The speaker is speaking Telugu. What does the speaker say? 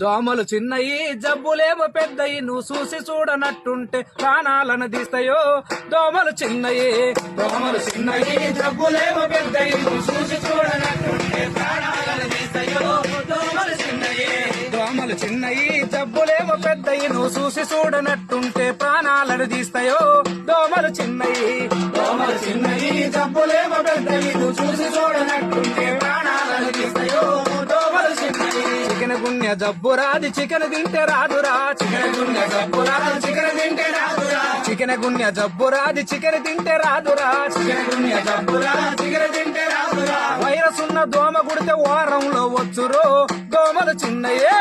దోమలు చిన్నయి జబ్బులేమో పెద్దయి నువ్వు చూసి చూడనట్టుంటే ప్రాణాలను తీస్తాయో దోమలు చిన్నయి జబ్బులేమో పెద్దయి నువ్వు చూసి చూడనట్టుంటే ప్రాణాలను తీస్తాయో దోమలు చిన్నయి జబ్బులేమో పెద్దయి నువ్వు చూసి చూడనట్టుంటే ప్రాణాలను తీస్తాయో దోమలు చిన్నయి జబ్బులేమో పెద్దయి నువ్వు చూసి చూడనట్టుంటే ప్రాణాలను తీస్తాయో దోమలు చిన్నయి చికెన్ గున్య జబ్బు రాది చికెన్ తింటే రాదురా చికెన్ గున్య జబ్బు రాదు చికెన్ తింటే రాదురా చికెన్ గున్య జబ్బు రాది చికెన్ తింటే రాదురా చికెన్ గున్య జబ్బు రాదు చికెన్ తింటే రాదురా వైరస్ ఉన్న దోమ కుడితే వారంలో వచ్చురో దోమలు చిన్నయే